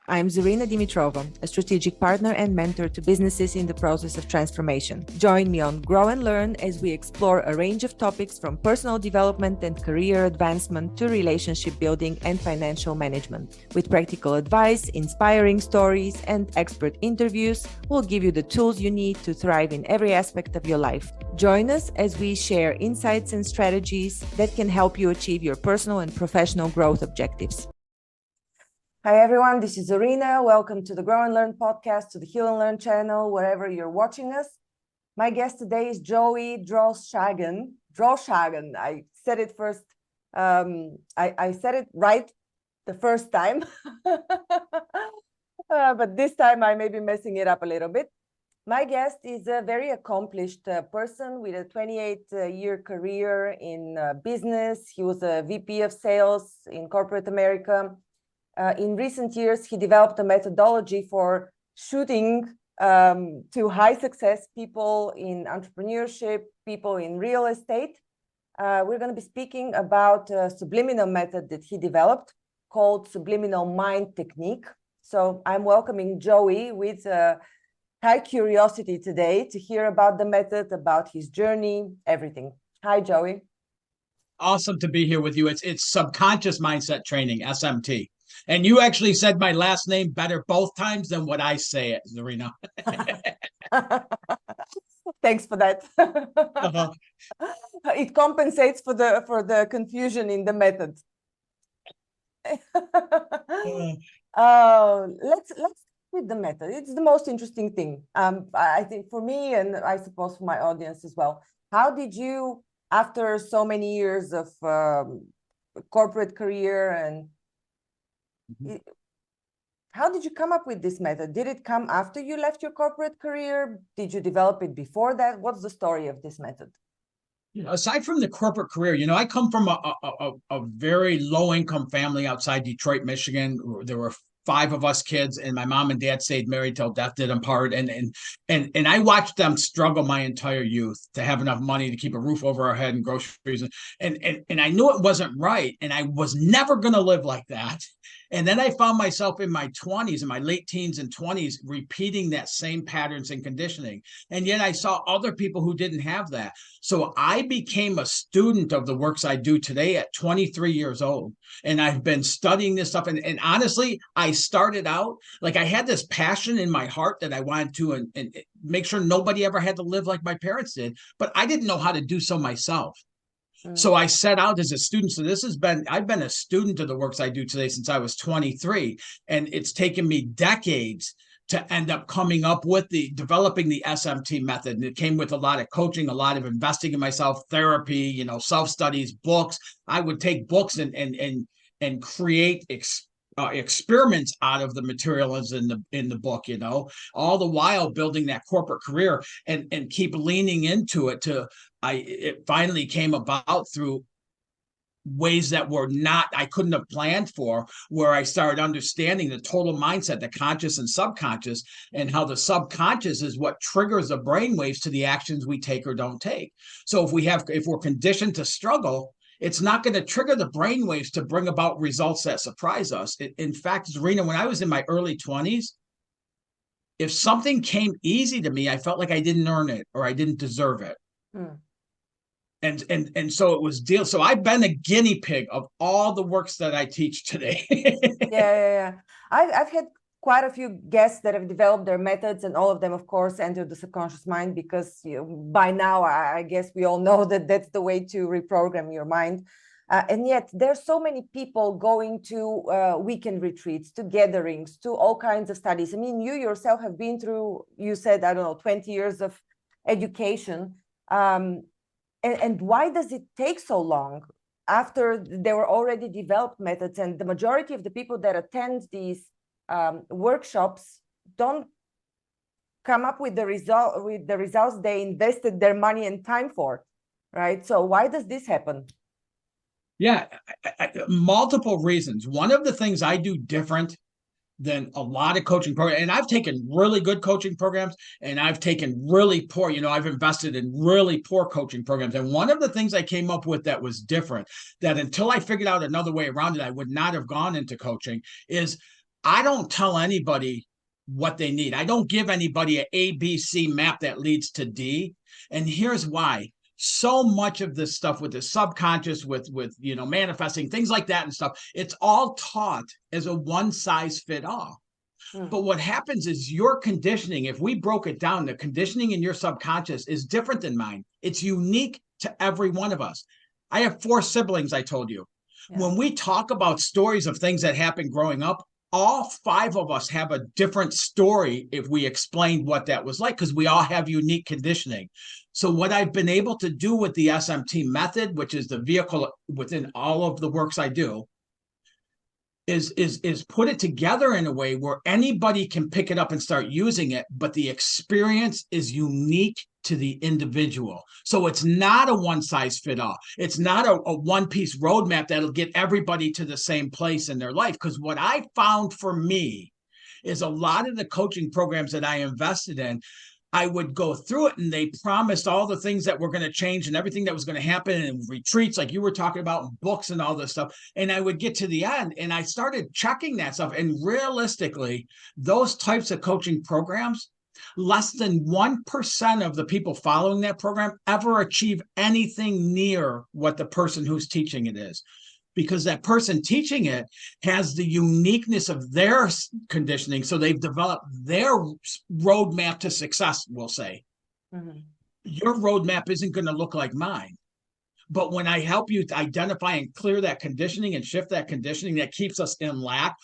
I'm Zarina Dimitrova, a strategic partner and mentor to businesses in the process of transformation. Join me on Grow and Learn as we explore a range of topics from personal development and career advancement to relationship building and financial management. With practical advice, inspiring stories, and expert interviews, we'll give you the tools you need to thrive in every aspect of your life. Join us as we share insights and strategies that can help you achieve your personal and professional growth objectives. Hi everyone, this is Zarina. Welcome to the Grow and Learn podcast, to the Heal and Learn channel, wherever you're watching us. My guest today is Joey Drolshagen. I said it first. I said it right the first time, but this time I may be messing it up a little bit. My guest is a very accomplished person with a 28-year career in business. He was a VP of sales in corporate America. In recent years, he developed a methodology for shooting to high success people in entrepreneurship, people in real estate. We're going to be speaking about a subliminal method that he developed called subliminal mind technique. So I'm welcoming Joey with high curiosity today to hear about the method, about his journey, everything. Hi, Joey. Awesome to be here with you. It's subconscious mindset training, SMT. And you actually said my last name better both times than what I say it, Zarina. Thanks for that. It compensates for the confusion in the method. Let's with the method. It's the most interesting thing. I think for me, and I suppose for my audience as well. How did you, after so many years of corporate career, and how did you come up with this method? Did it come after you left your corporate career? Did you develop it before that? What's the story of this method? Aside from the corporate career, I come from a very low income family outside Detroit, Michigan. There were 5 of us kids, and my mom and dad stayed married till death did them part. And I watched them struggle my entire youth to have enough money to keep a roof over our head and groceries. And I knew it wasn't right, and I was never going to live like that. And then I found myself in my 20s, in my late teens and 20s, repeating that same patterns and conditioning. And yet I saw other people who didn't have that. So I became a student of the works I do today at 23 years old. And I've been studying this stuff. And honestly, I started out, like I had this passion in my heart that I wanted to and make sure nobody ever had to live like my parents did. But I didn't know how to do so myself. So I set out as a student. So I've been a student of the works I do today since I was 23. And it's taken me decades to end up coming up with developing the SMT method. And it came with a lot of coaching, a lot of investing in myself, therapy, self-studies, books. I would take books and create experiments out of the materials in the book, all the while building that corporate career and keep leaning into it it finally came about through ways that I couldn't have planned for, where I started understanding the total mindset, the conscious and subconscious, and how the subconscious is what triggers the brain waves to the actions we take or don't take. So if we're conditioned to struggle, it's not going to trigger the brain waves to bring about results that surprise us. In fact, Zarina, when I was in my early 20s, if something came easy to me, I felt like I didn't earn it or I didn't deserve it. And so it was deal. So I've been a guinea pig of all the works that I teach today. Yeah. I've had quite a few guests that have developed their methods, and all of them, of course, enter the subconscious mind because by now, I guess we all know that that's the way to reprogram your mind. And yet there's so many people going to weekend retreats, to gatherings, to all kinds of studies. I mean, you yourself have been through, you said, 20 years of education. And why does it take so long after there were already developed methods? And the majority of the people that attend these workshops don't come up with the results they invested their money and time for, right? So why does this happen? Yeah, multiple reasons. One of the things I do different than a lot of coaching programs. And I've taken really good coaching programs and I've taken really poor, I've invested in really poor coaching programs. And one of the things I came up with that was different, that until I figured out another way around it, I would not have gone into coaching, is I don't tell anybody what they need. I don't give anybody an ABC map that leads to D. And here's why. So much of this stuff with the subconscious, with manifesting things like that and stuff, it's all taught as a one size fit all. But what happens is your conditioning, if we broke it down, the conditioning in your subconscious is different than mine. It's unique to every one of us. I have 4 siblings, I told you. Yeah. When we talk about stories of things that happened growing up, all 5 of us have a different story if we explained what that was like, because we all have unique conditioning. So what I've been able to do with the SMT method, which is the vehicle within all of the works I do, is put it together in a way where anybody can pick it up and start using it, but the experience is unique to the individual. So it's not a one size fit all. It's not a one-piece roadmap that'll get everybody to the same place in their life. Because what I found for me is a lot of the coaching programs that I invested in, I would go through it and they promised all the things that were going to change and everything that was going to happen in retreats, like you were talking about, in books and all this stuff. And I would get to the end and I started checking that stuff. And realistically, those types of coaching programs, less than 1% of the people following that program ever achieve anything near what the person who's teaching it is. Because that person teaching it has the uniqueness of their conditioning. So they've developed their roadmap to success, we'll say. Mm-hmm. Your roadmap isn't going to look like mine. But when I help you to identify and clear that conditioning and shift that conditioning that keeps us in lack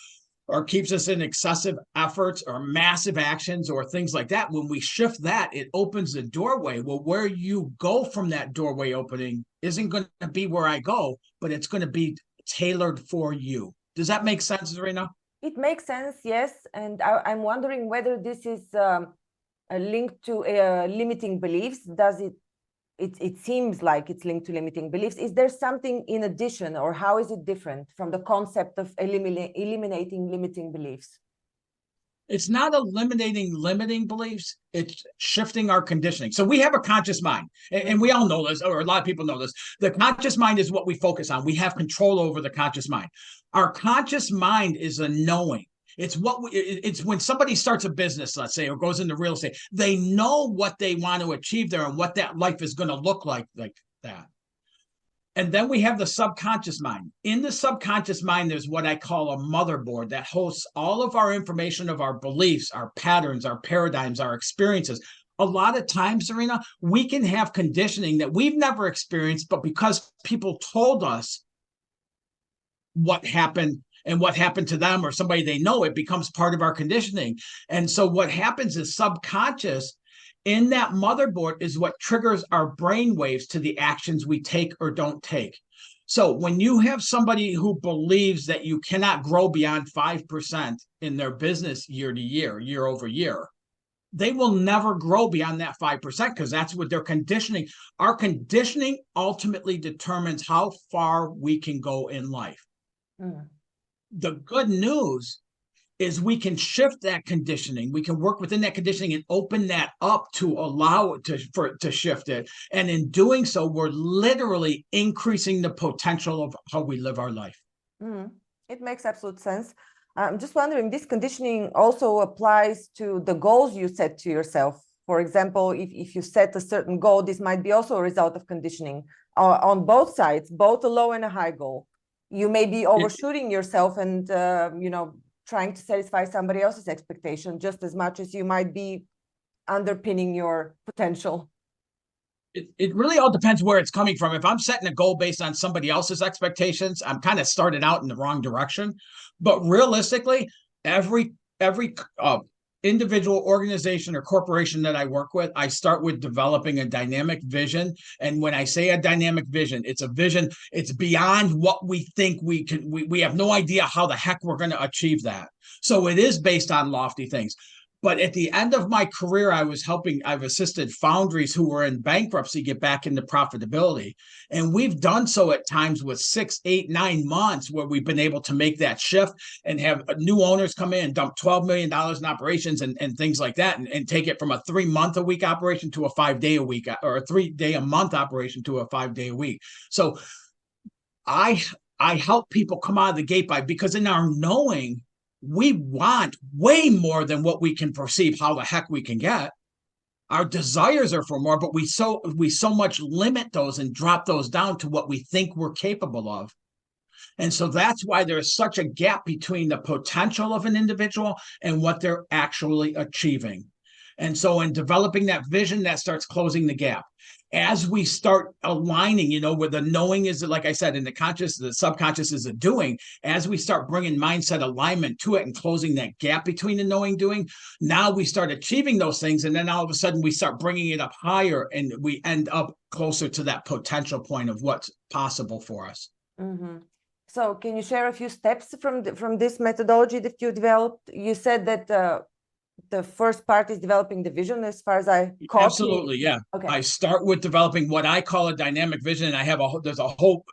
or keeps us in excessive efforts or massive actions or things like that, when we shift that, it opens the doorway. Well, where you go from that doorway opening isn't going to be where I go, but it's going to be tailored for you. Does that make sense, Zarina? It makes sense, yes. And I'm wondering whether this is a link to limiting beliefs. Does it seems like it's linked to limiting beliefs. Is there something in addition, or how is it different from the concept of eliminating limiting beliefs? It's not eliminating limiting beliefs. It's shifting our conditioning. So we have a conscious mind, and we all know this, or a lot of people know this. The conscious mind is what we focus on. We have control over the conscious mind. Our conscious mind is a knowing. It's when somebody starts a business, let's say, or goes into real estate, they know what they want to achieve there and what that life is going to look like that. And then we have the subconscious mind. In the subconscious mind, there's what I call a motherboard that hosts all of our information of our beliefs, our patterns, our paradigms, our experiences. A lot of times, Zarina, we can have conditioning that we've never experienced, but because people told us what happened and what happened to them or somebody they know, it becomes part of our conditioning. And so what happens is subconscious in that motherboard is what triggers our brain waves to the actions we take or don't take. So when you have somebody who believes that you cannot grow beyond 5% in their business year to year, year over year, they will never grow beyond that 5% because that's what their conditioning. Our conditioning ultimately determines how far we can go in life. Mm. The good news is we can shift that conditioning. We can work within that conditioning and open that up to allow it to shift it. And in doing so, we're literally increasing the potential of how we live our life. Mm-hmm. It makes absolute sense. I'm just wondering, this conditioning also applies to the goals you set to yourself. For example, if you set a certain goal, this might be also a result of conditioning on both sides, both a low and a high goal. You may be overshooting yourself and, trying to satisfy somebody else's expectation just as much as you might be underpinning your potential. It really all depends where it's coming from. If I'm setting a goal based on somebody else's expectations, I'm kind of started out in the wrong direction. But realistically, every individual organization or corporation that I work with, I start with developing a dynamic vision. And when I say a dynamic vision, it's a vision, it's beyond what we think we can, we have no idea how the heck we're going to achieve that. So it is based on lofty things. But at the end of my career, I've assisted foundries who were in bankruptcy get back into profitability. And we've done so at times with 6, 8, 9 months where we've been able to make that shift and have new owners come in and dump $12 million in operations and things like that and take it from a 3-month-a-week operation to a 5-day-a-week or a 3-day-a-month operation to a 5-day-a-week. So I help people come out of the gate because in our knowing, we want way more than what we can perceive how the heck we can get. Our desires are for more, but we so much limit those and drop those down to what we think we're capable of. And so that's why there's such a gap between the potential of an individual and what they're actually achieving. And so in developing that vision, that starts closing the gap. As we start aligning, where the knowing is, like I said, in the conscious, the subconscious is a doing. As we start bringing mindset alignment to it and closing that gap between the knowing doing, now we start achieving those things. And then all of a sudden we start bringing it up higher and we end up closer to that potential point of what's possible for us. Mm-hmm. So can you share a few steps from this methodology that you developed? You said that the first part is developing the vision, as far as I caught. Absolutely, yeah. Okay. I start with developing what I call a dynamic vision, and I have there's a whole,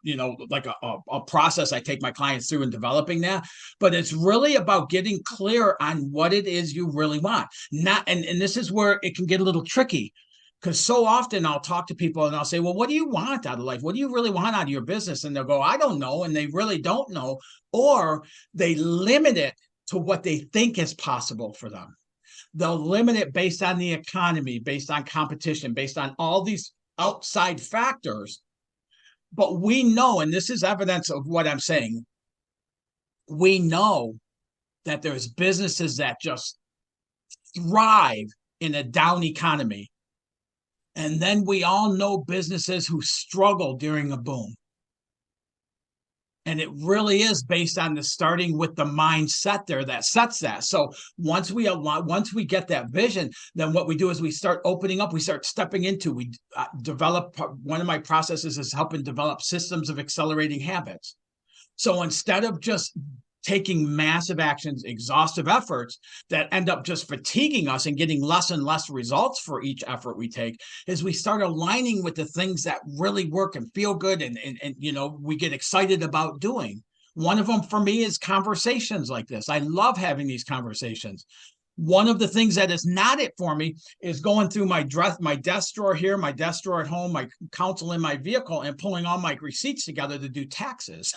like a process I take my clients through in developing that. But it's really about getting clear on what it is you really want. And this is where it can get a little tricky. Because so often I'll talk to people and I'll say, well, what do you want out of life? What do you really want out of your business? And they'll go, I don't know. And they really don't know. Or they limit it to what they think is possible for them. They'll limit it based on the economy, based on competition, based on all these outside factors. But we know, and this is evidence of what I'm saying, we know that there's businesses that just thrive in a down economy. And then we all know businesses who struggle during a boom. And it really is based on the starting with the mindset there that sets that. So once we get that vision, then what we do is we start opening up, we start stepping into, we develop, one of my processes is helping develop systems of accelerating habits. So instead of just taking massive actions, exhaustive efforts that end up just fatiguing us and getting less and less results for each effort we take, is we start aligning with the things that really work and feel good and we get excited about doing. One of them for me is conversations like this. I love having these conversations. One of the things that is not it for me is going through my desk drawer here, my desk drawer at home, my console in my vehicle, and pulling all my receipts together to do taxes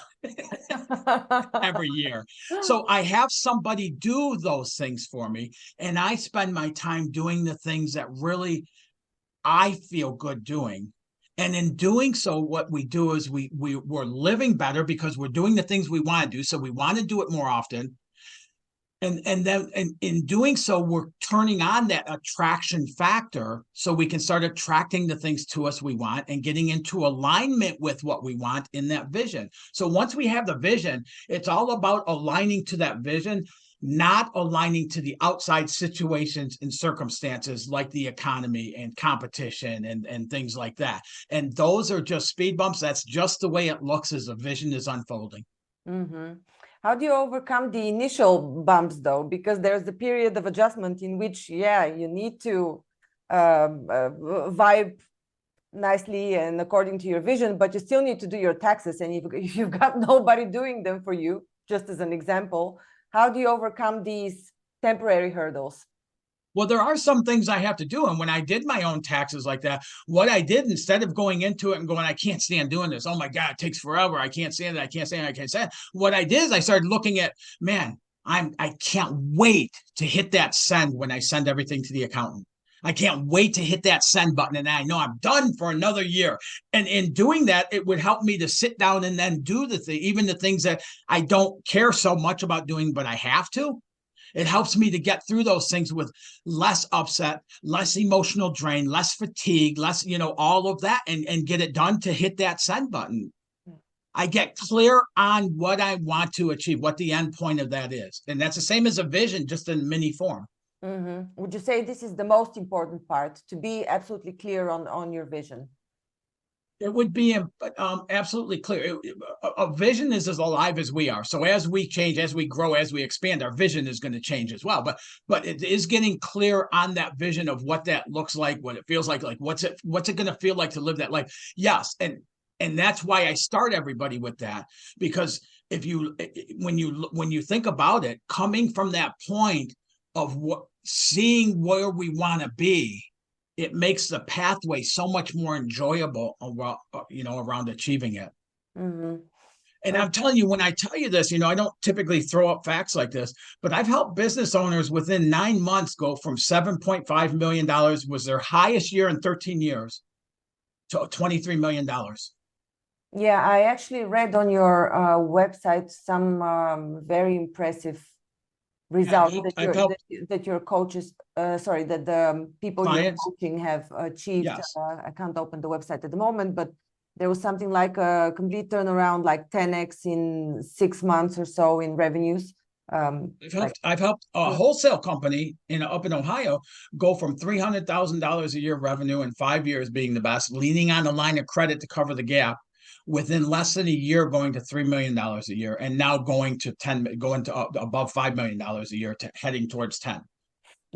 every year. So I have somebody do those things for me, and I spend my time doing the things that really I feel good doing. And in doing so, what we do is we're living better because we're doing the things we want to do. So we want to do it more often. And then in doing so, we're turning on that attraction factor so we can start attracting the things to us we want and getting into alignment with what we want in that vision. So once we have the vision, it's all about aligning to that vision, not aligning to the outside situations and circumstances like the economy and competition and things like that. And those are just speed bumps. That's just the way it looks as a vision is unfolding. Mm-hmm. How do you overcome the initial bumps, though? Because there's the period of adjustment in which, you need to vibe nicely and according to your vision, but you still need to do your taxes. And if you've got nobody doing them for you, just as an example, how do you overcome these temporary hurdles? Well, there are some things I have to do. And when I did my own taxes like that, what I did, instead of going into it and going, I can't stand doing this. Oh my God, it takes forever. I can't stand it. I can't stand it. I can't stand it. What I did is I started looking at, man, I can't wait to hit that send when I send everything to the accountant. I can't wait to hit that send button. And I know I'm done for another year. And in doing that, it would help me to sit down and then do even the things that I don't care so much about doing, but I have to. It helps me to get through those things with less upset, less emotional drain, less fatigue, less, all of that, and get it done to hit that send button. I get clear on what I want to achieve, what the end point of that is. And that's the same as a vision, just in mini form. Mm-hmm. Would you say this is the most important part, to be absolutely clear on your vision? It would be absolutely clear. A vision is as alive as we are. So as we change, as we grow, as we expand, our vision is going to change as well. But it is getting clear on that vision of what that looks like, what it feels like what's it going to feel like to live that life. Yes, and that's why I start everybody with that, because when you think about it, coming from that point of seeing where we want to be, it makes the pathway so much more enjoyable around achieving it. Mm-hmm. And I'm telling you, when I tell you this, I don't typically throw up facts like this, but I've helped business owners within 9 months go from $7.5 million was their highest year in 13 years to $23 million. Yeah, I actually read on your website some very impressive results that your coaches, that the people you're coaching have achieved. Yes. I can't open the website at the moment, but there was something like a complete turnaround, like 10x in 6 months or so in revenues. I've helped a wholesale company up in Ohio go from $300,000 a year revenue in 5 years, being the best, leaning on a line of credit to cover the gap, within less than a year going to $3 million a year, and now going to above $5 million a year, heading towards 10.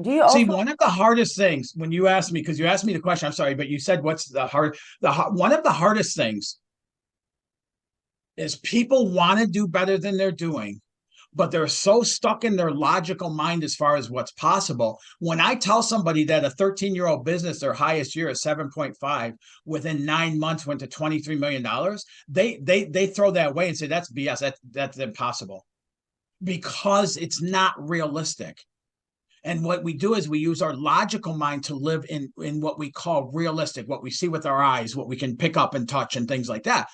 Do you also... See, one of the hardest things when you asked me, because you asked me the question, I'm sorry, but you said what's one of the hardest things is people want to do better than they're doing, but they're so stuck in their logical mind as far as what's possible. When I tell somebody that a 13-year-old business, their highest year is 7.5, within 9 months went to $23 million, they throw that away and say, that's BS, that's impossible, because it's not realistic. And what we do is we use our logical mind to live in what we call realistic, what we see with our eyes, what we can pick up and touch and things like that.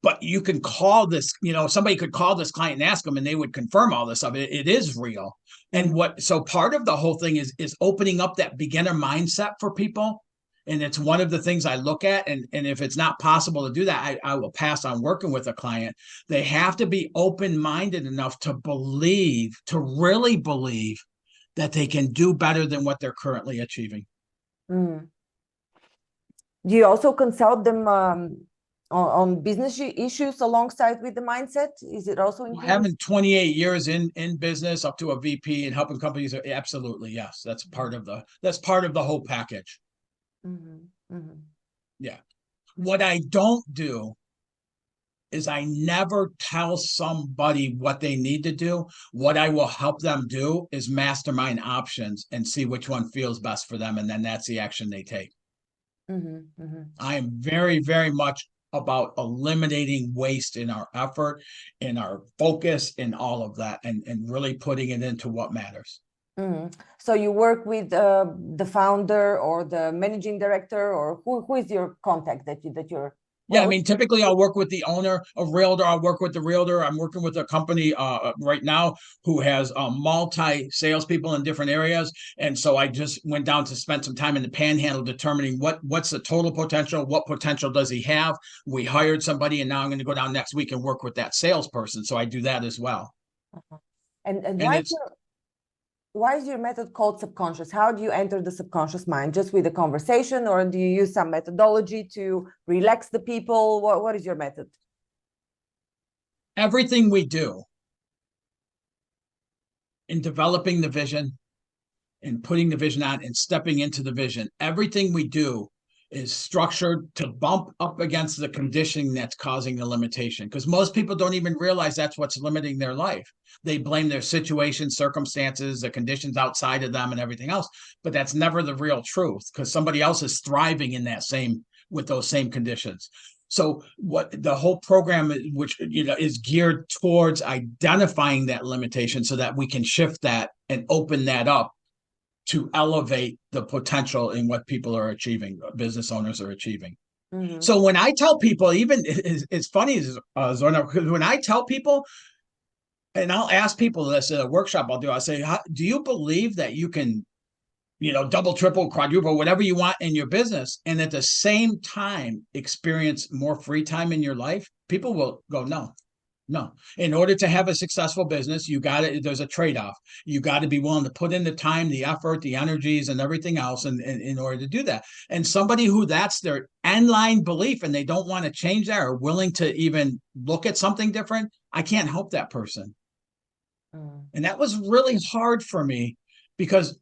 But you can call this, somebody could call this client and ask them, and they would confirm all this stuff. It is real. And so part of the whole thing is opening up that beginner mindset for people. And it's one of the things I look at. And if it's not possible to do that, I will pass on working with a client. They have to be open-minded enough to really believe that they can do better than what they're currently achieving. Do you also consult them on business issues alongside with the mindset? Is it also included? Having 28 years in business up to a VP and helping companies, absolutely, yes. That's part of the whole package. Yeah. What I don't do is I never tell somebody what they need to do. What I will help them do is mastermind options and see which one feels best for them. And then that's the action they take. I am very, very much about eliminating waste in our effort, in our focus, in all of that, and really putting it into what matters. So you work with the founder or the managing director, or who is your contact that you're... Yeah, I mean, typically I'll work with the owner, a realtor. I'll work with the realtor. I'm working with a company right now who has multi salespeople in different areas. And so I just went down to spend some time in the Panhandle determining what's the total potential, what potential does he have. We hired somebody, and now I'm going to go down next week and work with that salesperson. So I do that as well. And why is your method called subconscious? How do you enter the subconscious mind? Just with a conversation, or do you use some methodology to relax the people? What is your method? Everything we do in developing the vision and putting the vision on and stepping into the vision, everything we do is structured to bump up against the conditioning that's causing the limitation. Because most people don't even realize that's what's limiting their life. They blame their situation, circumstances, the conditions outside of them and everything else. But that's never the real truth, because somebody else is thriving in with those same conditions. So what the whole program, which is geared towards identifying that limitation so that we can shift that and open that up to elevate the potential in what people are achieving, business owners are achieving. So when I tell people, even it's funny, Zorna, because when I tell people, and I'll ask people this at a workshop I'll say, do you believe that you can, double, triple, quadruple, whatever you want in your business, and at the same time experience more free time in your life? People will go, no. In order to have a successful business, there's a trade-off. You got to be willing to put in the time, the effort, the energies, and everything else in order to do that. And somebody who that's their end line belief and they don't want to change that, or willing to even look at something different, I can't help that person. And that was really hard for me, because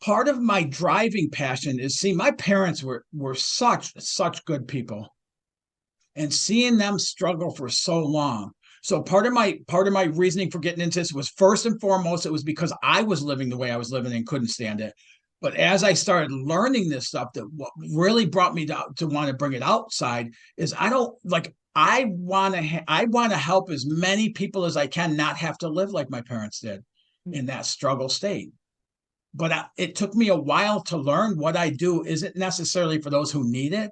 part of my driving passion is, my parents were such good people, and seeing them struggle for so long. So part of my reasoning for getting into this was, first and foremost, it was because I was living the way I was living and couldn't stand it. But as I started learning this stuff, that what really brought me to want to bring it outside is I I want to help as many people as I can not have to live like my parents did in that struggle state. But it took me a while to learn what I do isn't necessarily for those who need it.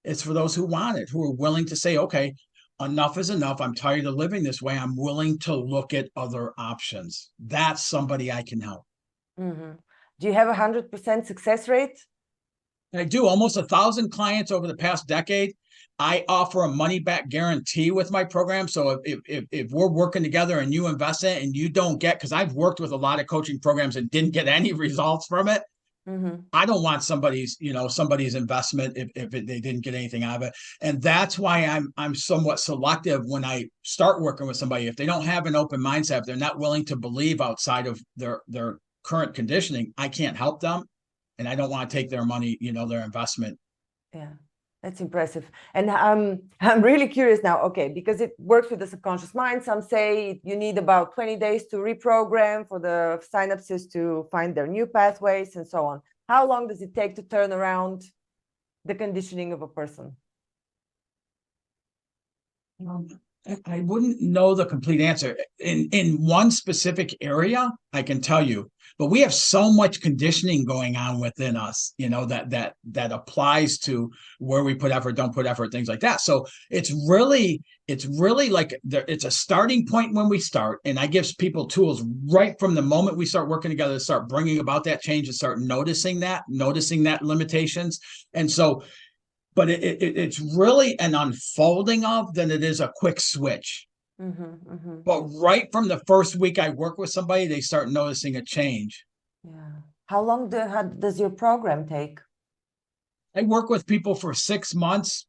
It's for those who want it, who are willing to say, okay, enough is enough. I'm tired of living this way. I'm willing to look at other options. That's somebody I can help. Mm-hmm. Do you have 100% success rate? I do almost 1,000 clients over the past decade. I offer a money back guarantee with my program. So if we're working together and you invest in it and you don't get, because I've worked with a lot of coaching programs and didn't get any results from it. Mm-hmm. I don't want somebody's investment if they didn't get anything out of it. And that's why I'm somewhat selective when I start working with somebody. If they don't have an open mindset, if they're not willing to believe outside of their current conditioning, I can't help them. And I don't want to take their money, their investment. Yeah, that's impressive. And I'm really curious now, okay, because it works with the subconscious mind. Some say you need about 20 days to reprogram for the synapses to find their new pathways and so on. How long does it take to turn around the conditioning of a person? I wouldn't know the complete answer. In one specific area, I can tell you, but we have so much conditioning going on within us, that applies to where we put effort, don't put effort, things like that. So it's really like it's a starting point when we start, and I give people tools right from the moment we start working together to start bringing about that change and start noticing that limitations. And so but it's really an unfolding of than it is a quick switch. Mm-hmm, mm-hmm. But right from the first week I work with somebody, they start noticing a change. Yeah. How long does your program take? I work with people for 6 months.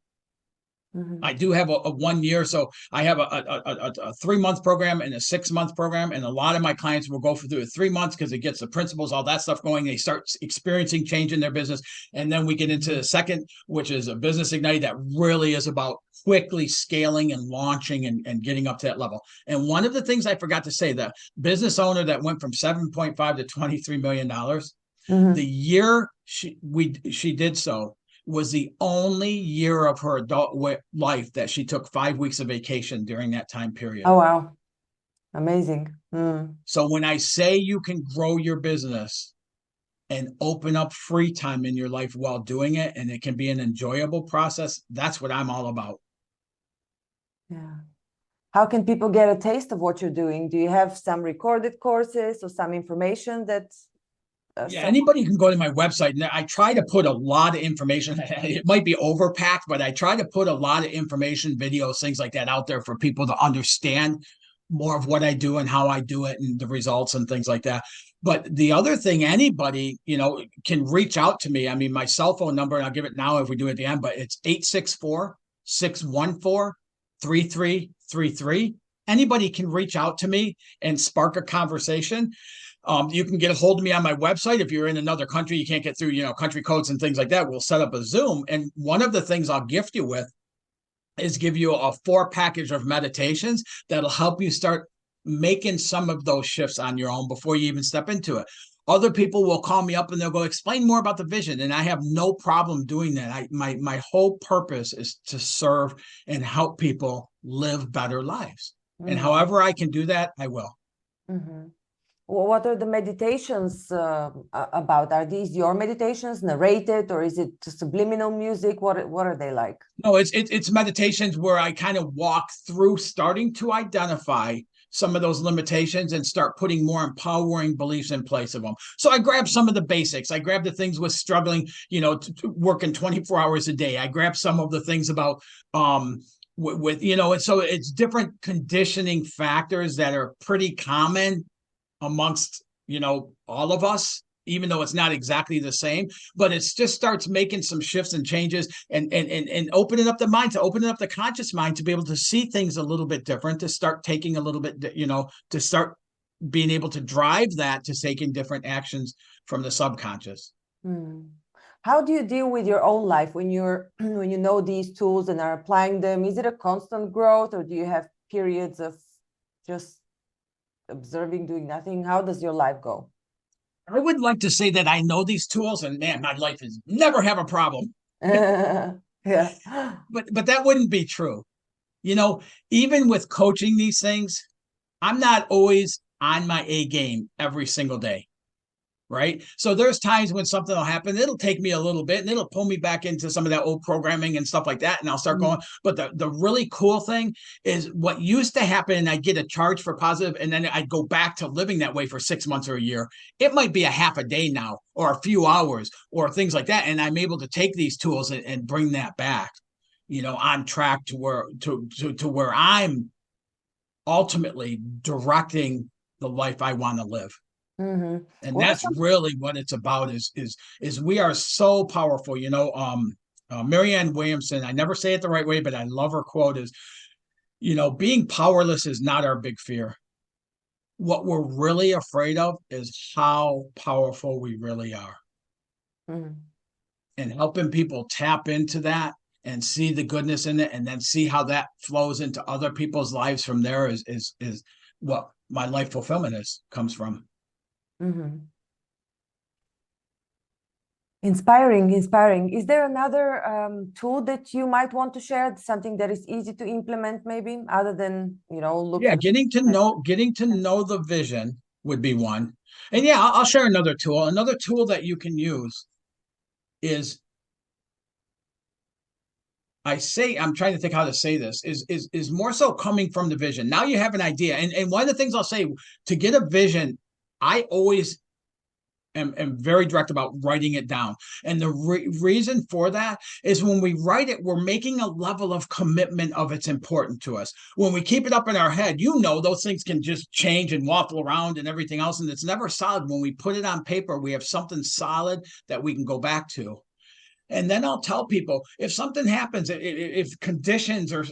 Mm-hmm. I do have a 1 year. So I have a 3-month program and a 6-month program. And a lot of my clients will go through 3 months because it gets the principles, all that stuff going. They start experiencing change in their business. And then we get into the second, which is a business ignite that really is about quickly scaling and launching and getting up to that level. And one of the things I forgot to say, the business owner that went from 7.5 to $23 million, mm-hmm. the year she did so, was the only year of her adult life that she took 5 weeks of vacation during that time period. Oh, wow. Amazing. Mm. So when I say you can grow your business and open up free time in your life while doing it, and it can be an enjoyable process, that's what I'm all about. Yeah. How can people get a taste of what you're doing? Do you have some recorded courses or some information that anybody can go to my website, and I try to put a lot of information. It might be overpacked, but I try to put a lot of information, videos, things like that out there for people to understand more of what I do and how I do it and the results and things like that. But the other thing, anybody, can reach out to me. I mean, my cell phone number, and I'll give it now if we do it at the end, but it's 864-614-3333. Anybody can reach out to me and spark a conversation. You can get a hold of me on my website. If you're in another country, you can't get through, country codes and things like that. We'll set up a Zoom. And one of the things I'll gift you with is give you a 4 package of meditations that'll help you start making some of those shifts on your own before you even step into it. Other people will call me up and they'll go, explain more about the vision. And I have no problem doing that. My whole purpose is to serve and help people live better lives. Mm-hmm. And however I can do that, I will. Mm-hmm. What are the meditations about? Are these your meditations, narrated, or is it subliminal music? What are they like? No, it's meditations where I kind of walk through starting to identify some of those limitations and start putting more empowering beliefs in place of them. So I grab some of the basics. I grab the things with struggling, working 24 hours a day. I grab some of the things about with and so it's different conditioning factors that are pretty common amongst all of us, even though it's not exactly the same, but it just starts making some shifts and changes and opening up the mind, to opening up the conscious mind to be able to see things a little bit different, to start taking a little bit, to start being able to drive that to taking different actions from the subconscious. How do you deal with your own life when when you know these tools and are applying them? Is it a constant growth, or do you have periods of just observing, doing nothing? How does your life go? I would like to say that I know these tools and man, my life is never have a problem. Yeah. But that wouldn't be true. You know, even with coaching these things, I'm not always on my A game every single day. Right. So there's times when something will happen. It'll take me a little bit and it'll pull me back into some of that old programming and stuff like that. And I'll start going. But the really cool thing is what used to happen, and I'd get a charge for positive, and then I'd go back to living that way for 6 months or a year. It might be a half a day now or a few hours or things like that. And I'm able to take these tools and bring that back, on track to where I'm ultimately directing the life I want to live. Mm-hmm. And that's really what it's about is we are so powerful. Marianne Williamson, I never say it the right way, but I love her quote is, being powerless is not our big fear. What we're really afraid of is how powerful we really are. Mm-hmm. And helping people tap into that and see the goodness in it, and then see how that flows into other people's lives from there is what my life fulfillment comes from. Mm-hmm. Inspiring. Is there another tool that you might want to share? Something that is easy to implement, maybe, other than look. Yeah, getting to know the vision would be one. And yeah, I'll share another tool. Another tool that you can use is, I'm trying to think how to say this, is more so coming from the vision. Now you have an idea. And one of the things I'll say, to get a vision, I always am very direct about writing it down. And the reason for that is when we write it, we're making a level of commitment of it's important to us. When we keep it up in our head, those things can just change and waffle around and everything else. And it's never solid. When we put it on paper, we have something solid that we can go back to. And then I'll tell people, if something happens, if conditions or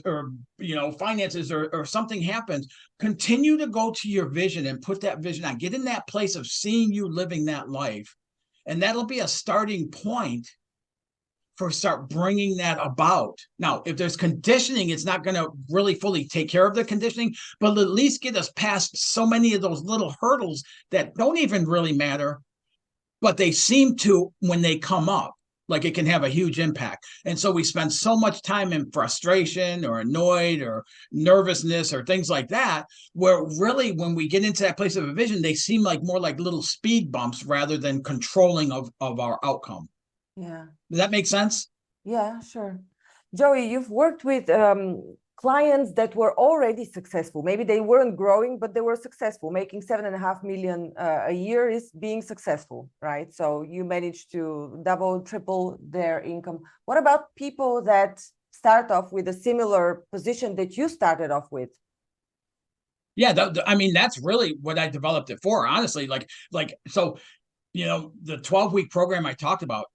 finances or something happens, continue to go to your vision and put that vision on. Get in that place of seeing you living that life. And that'll be a starting point for start bringing that about. Now, if there's conditioning, it's not going to really fully take care of the conditioning, but at least get us past so many of those little hurdles that don't even really matter, but they seem to when they come up. Like it can have a huge impact. And so we spend so much time in frustration or annoyed or nervousness or things like that, where really when we get into that place of a vision, they seem like more like little speed bumps rather than controlling of our outcome. Yeah. Does that make sense? Yeah, sure. Joey, you've worked with clients that were already successful. Maybe they weren't growing, but they were successful. Making 7.5 million a year is being successful, right? So you managed to double, triple their income. What about people that start off with a similar position that you started off with? Yeah, that's really what I developed it for, honestly. So, the 12-week program I talked about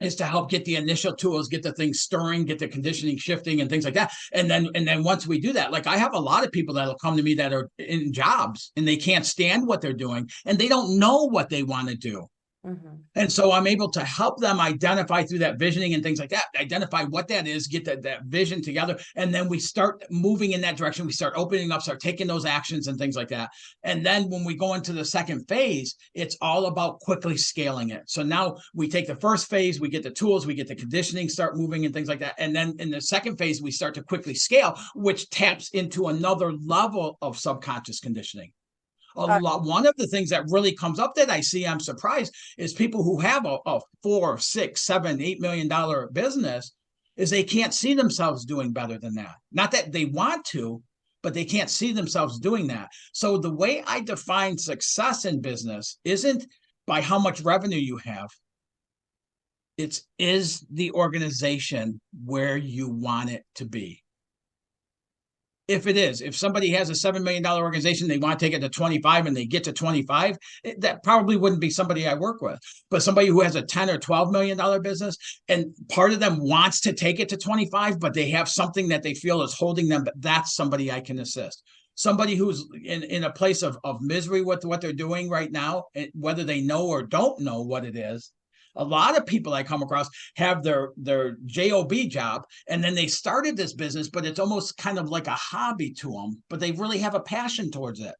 is to help get the initial tools, get the things stirring, get the conditioning shifting and things like that. And then once we do that, like I have a lot of people that'll come to me that are in jobs and they can't stand what they're doing and they don't know what they want to do. Mm-hmm. And so I'm able to help them identify through that visioning and things like that, identify what that is, get that vision together. And then we start moving in that direction. We start opening up, start taking those actions and things like that. And then when we go into the second phase, it's all about quickly scaling it. So now we take the first phase, we get the tools, we get the conditioning, start moving and things like that. And then in the second phase, we start to quickly scale, which taps into another level of subconscious conditioning. One of the things that really comes up that I see, I'm surprised, is people who have a $4, $6, $7, $8 million business is they can't see themselves doing better than that. Not that they want to, but they can't see themselves doing that. So the way I define success in business isn't by how much revenue you have. Is the organization where you want it to be? If somebody has a $7 million organization, they want to take it to 25 and they get to 25, that probably wouldn't be somebody I work with. But somebody who has a 10 or $12 million business and part of them wants to take it to 25, but they have something that they feel is holding them, but that's somebody I can assist. Somebody who's in a place of misery with what they're doing right now, whether they know or don't know what it is. A lot of people I come across have their job job, and then they started this business, but it's almost kind of like a hobby to them, but they really have a passion towards it.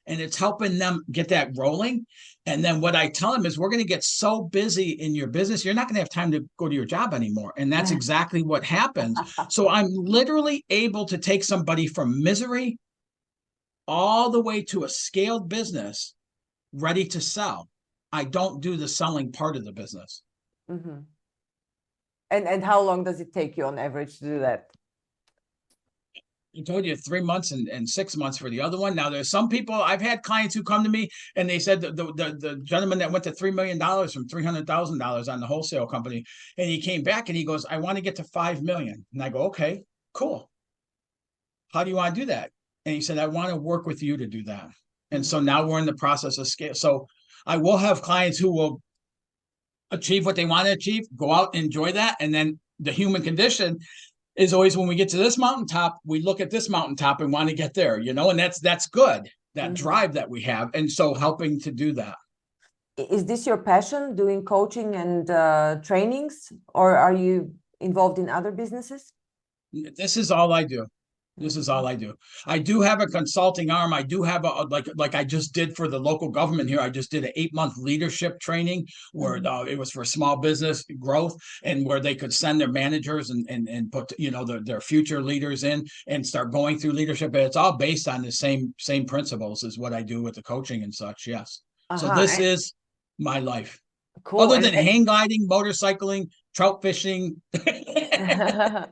and it's helping them get that rolling. And then what I tell them is, we're going to get so busy in your business, you're not going to have time to go to your job anymore. And that's exactly what happens. So I'm literally able to take somebody from misery all the way to a scaled business ready to sell. I don't do the selling part of the business. Mm-hmm. And how long does it take you on average to do that? I told you 3 months and 6 months for the other one. Now, there's some people, I've had clients who come to me and they said the gentleman that went to $3 million from $300,000 on the wholesale company, and he came back and he goes, I want to get to 5 million. And I go, okay, cool. How do you want to do that? And he said, I want to work with you to do that. And so now we're in the process of scale. So I will have clients who will achieve what they want to achieve, go out, enjoy that. And then the human condition is always, when we get to this mountaintop, we look at this mountaintop and want to get there, and that's good, that drive that we have. And so helping to do that. Is this your passion, doing coaching and trainings, or are you involved in other businesses? This is all I do. This is all I do. I do have a consulting arm. I do have like I just did for the local government here. I just did an 8-month leadership training where it was for small business growth, and where they could send their managers and put their future leaders in and start going through leadership. But it's all based on the same principles as what I do with the coaching and such. Yes. So this is my life. Cool. Other than hang gliding, motorcycling, trout fishing. Do you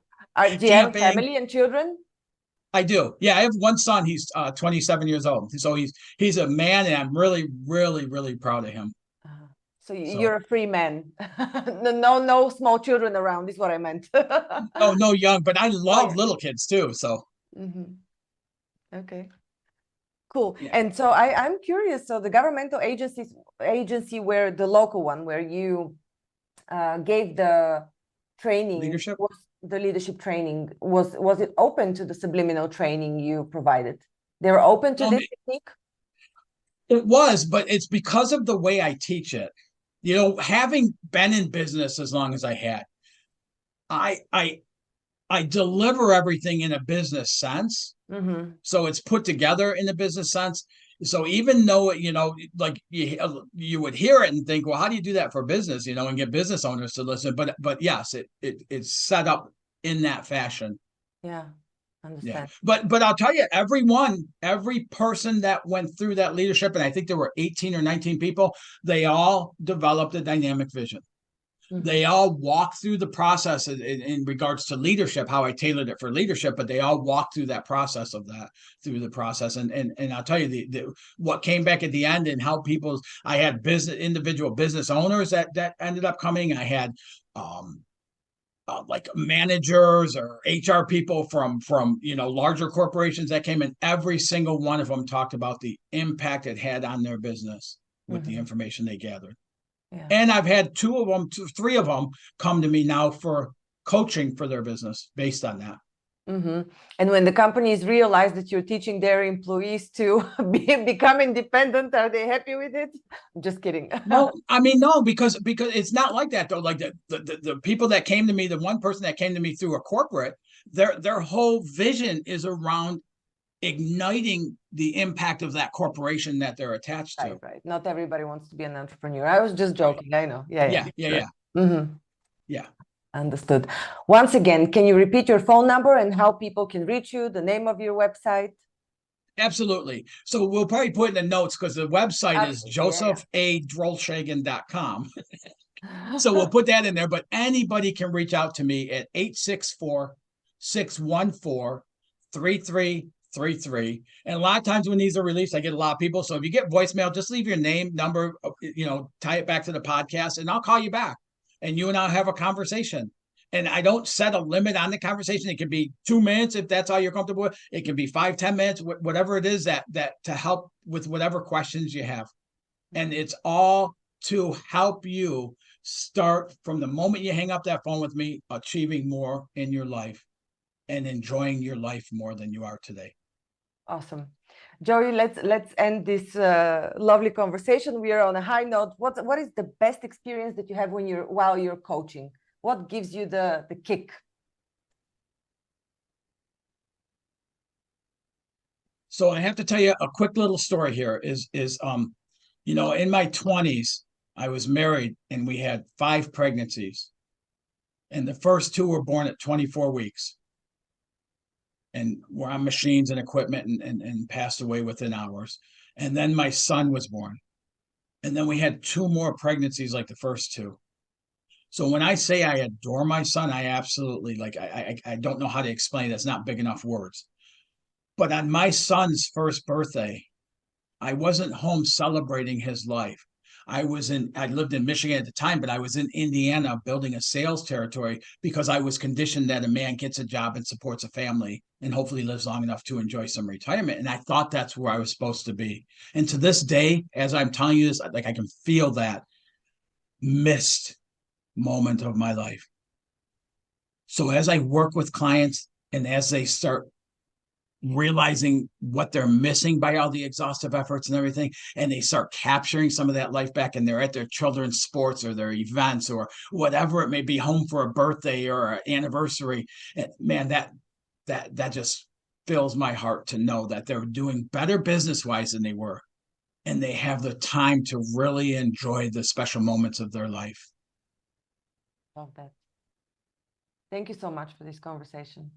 have a family and children? I do. Yeah, I have one son. He's 27 years old. So he's a man, and I'm really, really, really proud of him. So you're a free man. No small children around is what I meant. No young, but I love little kids too. So. Okay. Cool. Yeah. And so I'm curious. So the governmental agency where the local one where you gave the training, leadership training, was it open to the subliminal training you provided? They were open to this technique? It was, but it's because of the way I teach it. Having been in business as long as I had, I deliver everything in a business sense. So it's put together in a business sense. So even though, like you would hear it and think, well, how do you do that for business, and get business owners to listen? But yes, it's set up in that fashion. Yeah. Understand. Yeah. But I'll tell you, every person that went through that leadership, and I think there were 18 or 19 people, they all developed a dynamic vision. They all walk through the process in regards to leadership, how I tailored it for leadership, but they all walk through that process through the process. And I'll tell you what came back at the end, and how I had individual business owners that ended up coming. I had like managers or HR people from larger corporations that came in. Every single one of them talked about the impact it had on their business with the information they gathered. Yeah. And I've had 3 of them come to me now for coaching for their business based on that. And when the companies realize that you're teaching their employees to become independent, are they happy with it? I'm just kidding. No, because it's not like that though. Like the people that came to me, the one person that came to me through a corporate, their whole vision is around igniting the impact of that corporation that they're attached to. Right. Not everybody wants to be an entrepreneur. I was just joking. I know. Yeah. Yeah. Understood. Once again, can you repeat your phone number and how people can reach you, the name of your website? Absolutely. So we'll probably put in the notes, because the website is josephadrolshagen.com. So we'll put that in there, but anybody can reach out to me at 864-614-3333. And a lot of times when these are released, I get a lot of people. So if you get voicemail, just leave your name, number, tie it back to the podcast, and I'll call you back. And you and I'll have a conversation. And I don't set a limit on the conversation. It can be 2 minutes if that's all you're comfortable with. It can be 5-10 minutes, whatever it is that to help with whatever questions you have. And it's all to help you start from the moment you hang up that phone with me, achieving more in your life and enjoying your life more than you are today. Awesome. Joey, let's end this lovely conversation. We are on a high note. What is the best experience that you have while you're coaching? What gives you the kick? So I have to tell you a quick little story here in my 20s, I was married and we had 5 pregnancies. And the first 2 were born at 24 weeks. And were on machines and equipment and passed away within hours. And then my son was born. And then we had 2 more pregnancies like the first 2. So when I say I adore my son, I absolutely I don't know how to explain it. It's not big enough words. But on my son's first birthday, I wasn't home celebrating his life. I lived in Michigan at the time, but I was in Indiana building a sales territory because I was conditioned that a man gets a job and supports a family and hopefully lives long enough to enjoy some retirement. And I thought that's where I was supposed to be. And to this day, as I'm telling you this, I can feel that missed moment of my life. So as I work with clients and as they start realizing what they're missing by all the exhaustive efforts and everything, and they start capturing some of that life back, and they're at their children's sports or their events or whatever it may be, home for a birthday or an anniversary, man, that just fills my heart to know that they're doing better business-wise than they were, and they have the time to really enjoy the special moments of their life. Love that. Thank you so much for this conversation.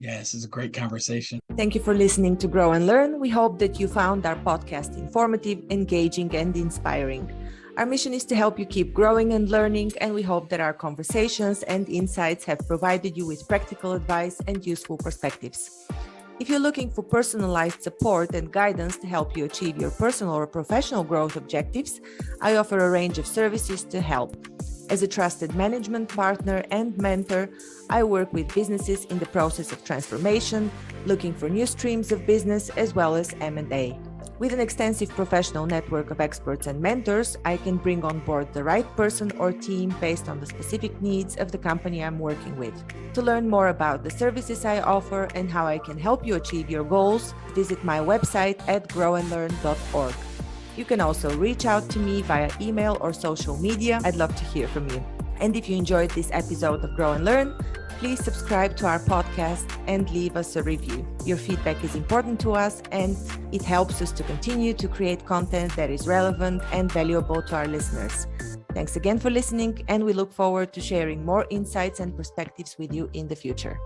Yeah, this is a great conversation. Thank you for listening to Grow and Learn. We hope that you found our podcast informative, engaging, and inspiring. Our mission is to help you keep growing and learning, and we hope that our conversations and insights have provided you with practical advice and useful perspectives. If you're looking for personalized support and guidance to help you achieve your personal or professional growth objectives, I offer a range of services to help. As a trusted management partner and mentor, I work with businesses in the process of transformation, looking for new streams of business, as well as M&A. With an extensive professional network of experts and mentors, I can bring on board the right person or team based on the specific needs of the company I'm working with. To learn more about the services I offer and how I can help you achieve your goals, visit my website at grownlearn.org. You can also reach out to me via email or social media. I'd love to hear from you. And if you enjoyed this episode of Grow and Learn, please subscribe to our podcast and leave us a review. Your feedback is important to us, and it helps us to continue to create content that is relevant and valuable to our listeners. Thanks again for listening, and we look forward to sharing more insights and perspectives with you in the future.